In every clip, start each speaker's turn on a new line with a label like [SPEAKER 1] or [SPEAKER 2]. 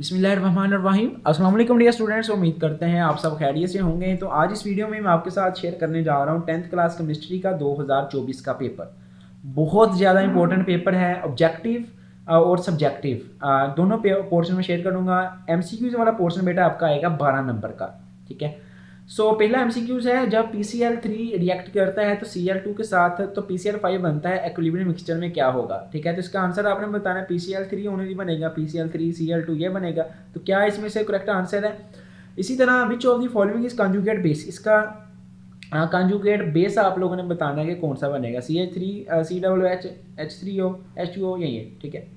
[SPEAKER 1] बिस्मिल्लाहिर्रहमानिर्रहीम। अस्सलाम वालेकुम डियर स्टूडेंट्स, उम्मीद करते हैं आप सब खैरियत से होंगे। तो आज इस वीडियो में मैं आपके साथ शेयर करने जा रहा हूँ 10th क्लास केमिस्ट्री का 2024 का पेपर। बहुत ज़्यादा इंपॉर्टेंट पेपर है, ऑब्जेक्टिव और सब्जेक्टिव दोनों पोर्शन में शेयर करूँगा। MCQs वाला पोर्शन बेटा आपका आएगा 12 नंबर का, ठीक है। पहला MCQs है, जब PCl3 रिएक्ट करता है तो Cl2 के साथ तो PCl5 बनता है, इक्विलिब्रियम मिक्सचर में क्या होगा, ठीक है। तो इसका आंसर आपने बताना है। PCl3 ओनली बनेगा, PCl3 Cl2 ये बनेगा। तो क्या इसमें से करेक्ट आंसर है। इसी तरह which of the following is conjugate base, इसका कंजुगेट बेस आप लोगों ने बताना है कि कौन सा बनेगा। CH3 COOH H3O H2O यही है, ठीक है।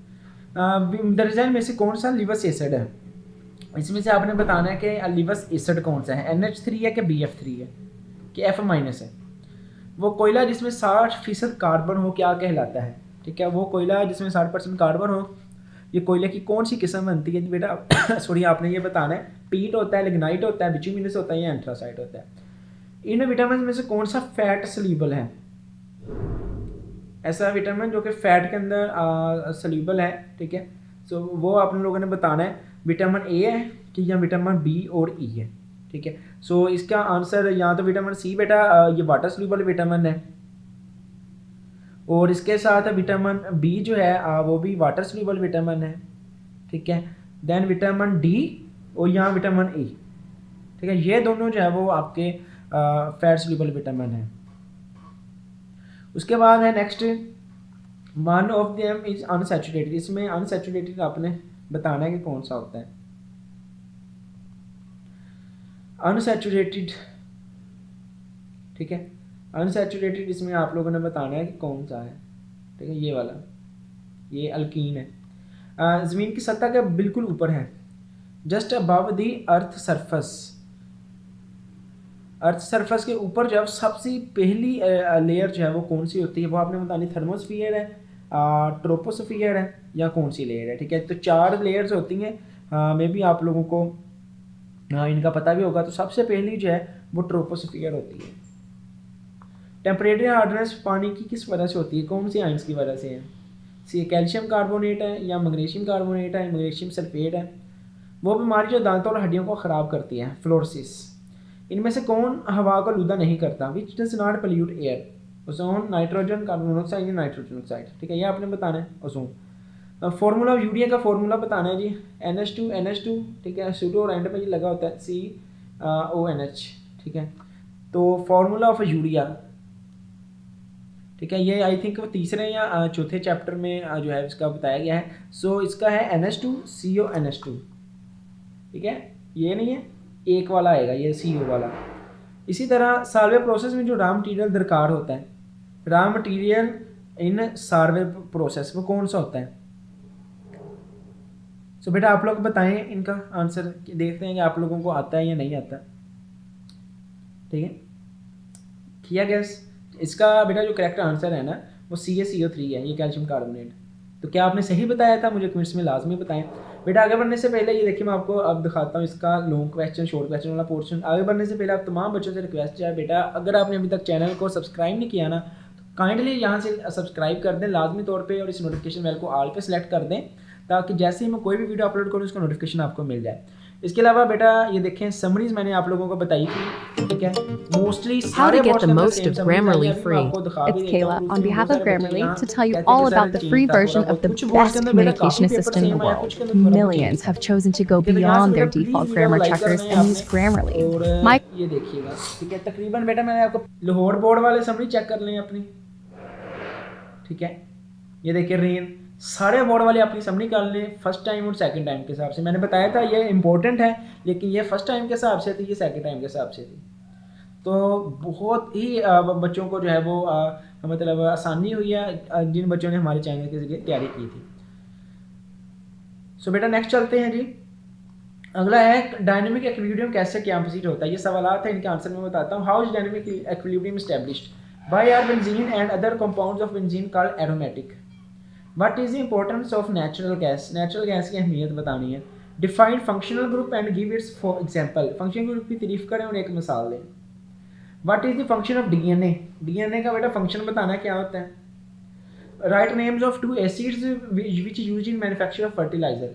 [SPEAKER 1] दरअसल में से कौन सा लिवस एसिड है, इसमें से आपने बताना है कि लिवस एसिड कौन सा है, NH3 है कि BF3 है कि F- है। वो कोयला जिसमें 60% कार्बन हो क्या कहलाता है, ठीक है। वो कोयला जिसमें 60% कार्बन हो, ये कोयले की कौन सी किस्म बनती है बेटा सॉरी आपने ये बताना है। पीट होता है, लिग्नाइट होता है, बिटुमिनस होता है या एंथ्रासाइट होता है। इन विटामिन में से कौन सा फैट सल्यूबल है, ऐसा विटामिन जो कि फैट के अंदर सल्यूबल है, ठीक है। वो आप लोगों ने बताना है विटामिन ए है कि या विटामिन बी और ई है, ठीक है। इसका आंसर या तो विटामिन सी बेटा ये वाटर सल्यूबल विटामिन है, और इसके साथ विटामिन बी जो है वो भी वाटर सल्यूबल विटामिन है, ठीक है। देन विटामिन डी और यहाँ विटामिन ई, ठीक है। ये दोनों जो है वो आपके फैट सल्यूबल विटामिन है। उसके बाद है next, one of them is unsaturated, इसमें अनसैचुरेटेड आपने बताना है कि कौन सा होता है। अनसैचुरेटेड, ठीक है, अनसैचुरेटेड इसमें आप लोगों ने बताना है कि कौन सा है, ठीक है। ये वाला, ये अल्कीन है। ज़मीन की सतह के बिल्कुल ऊपर है, just above the earth surface. Earth surface के ऊपर जब सबसे पहली लेयर जो है वो कौन सी होती है, वो आपने बतानी। थर्मोस्फीयर है, ट्रोपोस्फीयर है या कौन सी लेयर है, ठीक है। तो 4 लेयर्स होती हैं, मे बी आप लोगों को इनका पता भी होगा। तो सबसे पहली जो है वो ट्रोपोस्फीयर होती है। टेम्परेचर हार्डनेस पानी की किस वजह से होती है, कौन सी आइंस की वजह से है। कैल्शियम कार्बोनेट है या मैग्नीशियम कार्बोनेट है, मैग्नीशियम सल्फेट है। वो बीमारी जो दांतों और हड्डियों को ख़राब करती है, फ्लोरोसिस। इनमें से कौन हवा को लूदा नहीं करता, which does not pollute air. Ozone, nitrogen, carbon monoxide या नाइट्रोजन ऑक्साइड, ठीक है। ये आपने बताना है। ओजोन। फार्मूला ऑफ यूरिया का फार्मूला बताना है जी, NH2, ठीक है। सूडो और एंड पे ये लगा होता है CONH, ठीक है। तो फार्मूला ऑफ यूरिया, ठीक है, ये आई थिंक वो तीसरे या चौथे चैप्टर में जो है इसका बताया गया है। इसका है NH2CONH2, ठीक है। ये नहीं है, एक वाला आएगा ये CO वाला। इसी तरह सार्वे प्रोसेस में जो रॉ मटेरियल दरकार होता है, raw material in Sarve process, वो कौन सा होता है। बेटा आप लोग बताएं इनका आंसर, देखते हैं कि आप लोगों को आता है या नहीं आता, ठीक है। किया गैस, इसका बेटा जो करेक्ट आंसर है ना वो CaCO3 है, ये कैल्शियम कार्बोनेट। तो क्या आपने सही बताया था, मुझे कमेंट्स में लाजमी बताएं। बेटा आगे बढ़ने से पहले ये देखिए मैं आपको अब दिखाता हूँ इसका लॉन्ग क्वेश्चन शॉर्ट क्वेश्चन वाला पोर्शन। आगे बढ़ने से पहले आप तमाम बच्चों से रिक्वेस्ट है बेटा, अगर आपने अभी तक चैनल को सब्सक्राइब नहीं किया ना तो काइंडली यहाँ से सब्सक्राइब कर दें लाजमी तौर पर, और इस नोटिफिकेशन बेल को ऑल पे सेलेक्ट कर दें ताकि जैसे ही मैं कोई भी वीडियो अपलोड करूँ उसका नोटिफिकेशन आपको मिल जाए। इसके अलावा बेटा ये देखें समरीज मैंने आप लोगों को बताई थी, ठीक है। Mostly
[SPEAKER 2] How to get the most of Grammarly free. It's Kayla on behalf of Grammarly to tell you all about the free version of the best communication assistant in the world. Millions have chosen to go beyond their default grammar checkers and use Grammarly.
[SPEAKER 1] ये देखिएगा, ठीक है। तकरीबन बेटा मैंने आपको Lahore board वाले summary check कर लें अपनी, ठीक है। ये देखिए रेन, सारे बोर्ड वाले अपनी समरी कर लें फर्स्ट टाइम और सेकंड टाइम के हिसाब से। मैंने बताया था ये इंपॉर्टेंट है, लेकिन ये फर्स्ट टाइम के हिसाब से थी, ये सेकंड टाइम के हिसाब से थी। तो बहुत ही बच्चों को जो है वो मतलब आसानी हुई है जिन बच्चों ने हमारे चैनल के जरिए तैयारी की थी। बेटा नेक्स्ट चलते हैं जी। अगला है डायनेमिक इक्विलिब्रियम कैसे कैंपसिट होता है, ये सवाल है, इनके आंसर मैं बताता हूँ। How is dynamic equilibrium established, why are benzene and other compounds of benzene called aromatic, what is the importance of natural gas, natural gas की अहमियत बतानी है। Define functional group and give its for example, functional group की तारीफ करें और एक मिसाल दें। What is the function of DNA, DNA का बेटा फंक्शन बताना क्या होता है। Write names of 2 acids which used in manufacture of fertilizer,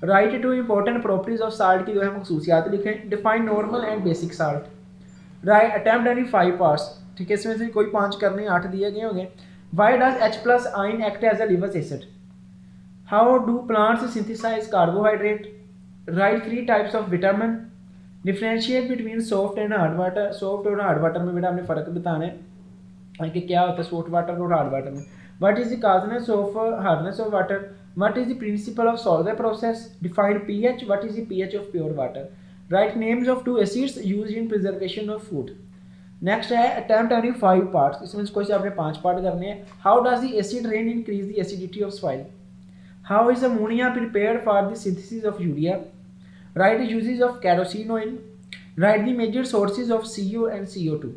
[SPEAKER 1] write two important properties of salt की जो है खसूसियात लिखें। Define normal and basic salt. Write attempt any 5 parts, ठीक है, इसमें से कोई 5 करने 8 दिए गए होंगे। Why does H+ ion act as a liver acid. How do plants synthesize carbohydrate. Write 3 types of vitamin. Differentiate between soft and hard water. Soft और हार्ड वाटर में बेटा हमने फ़र्क बताना है कि क्या होता है सॉफ्ट वाटर और हार्ड वाटर में। What is the causes of hardness of water. What is the principle of Solvay process. Define pH। What is the pH of pure water. Write names of 2 acids used in preservation of food. Next है attempt any 5 parts, इसमें कोई से आपने 5 part करने हैं। How does the acid rain increase the acidity of soil. How is ammonia prepared for the synthesis of urea. Write uses of kerosene oil. Write the major sources of CO and CO2।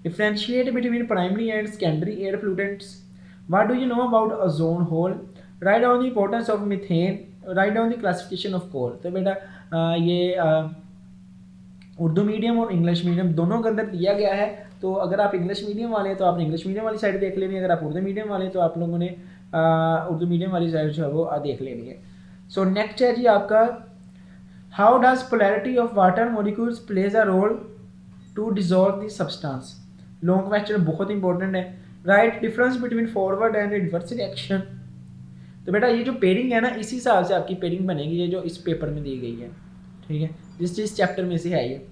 [SPEAKER 1] Differentiate between primary and secondary air pollutants. What do you know about ozone hole. Write down the importance of methane. Write down the classification of coal. तो बेटा ये Urdu medium और English medium दोनों के अंदर दिया गया है। तो अगर आप इंग्लिश मीडियम वाले हैं तो आपने इंग्लिश मीडियम वाली साइड देख लेनी है, अगर आप उर्दू मीडियम वाले हैं तो आप लोगों ने उर्दू मीडियम वाली साइड जो है वो देख लेनी है। सो नेक्स्ट है जी आपका how does polarity of water molecules plays a role to dissolve the substance. Long question बहुत इंपॉर्टेंट है। Write difference between forward and reverse reaction. तो बेटा ये जो पेयरिंग है ना, इसी हिसाब से आपकी पेयरिंग बनेगी, ये जो इस पेपर में दी गई है, ठीक है, जिस चैप्टर में से है ये।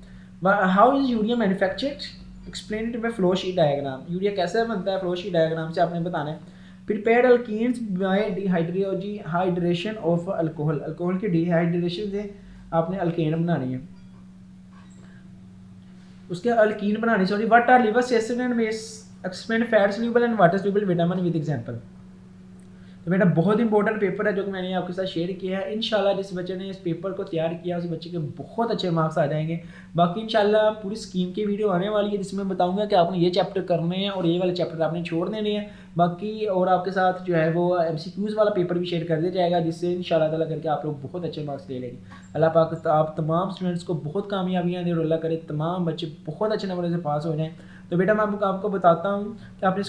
[SPEAKER 1] How is urea manufactured, explain it by flow sheet diagram. Urea कैसे बनता है फ्लो शीट डायग्राम से आपने बताना है। Prepared alkenes by dehydration of alcohol, alcohol की डिहाइड्रेशन से आपने अल्केन बनानी है, उसके अल्कीन बनानी। Sorry what are liver acid and base, explain fat soluble and water soluble vitamin with example. तो बेटा बहुत इंपॉर्टेंट पेपर है जो कि मैंने आपके साथ शेयर किया है। इंशाल्लाह जिस बच्चे ने इस पेपर को तैयार किया उस बच्चे के बहुत अच्छे मार्क्स आ जाएंगे। बाकी इंशाल्लाह पूरी स्कीम की वीडियो आने वाली है जिसमें बताऊंगा कि आपने ये चैप्टर करने हैं और ये वाले चैप्टर आपने छोड़ देने हैं। बाकी और आपके साथ जो है वो MCQs वाला पेपर भी शेयर कर दिया जाएगा जिससे इंशाल्लाह ताला करके आप लोग बहुत अच्छे मार्क्स ले लेंगे। अल्लाह पाक आप तमाम स्टूडेंट्स को बहुत कामयाबियाँ दे और अल्लाह करे तमाम बच्चे बहुत अच्छे नंबर से पास हो जाएँ। तो बेटा मैं आपको बताता हूँ कि आपने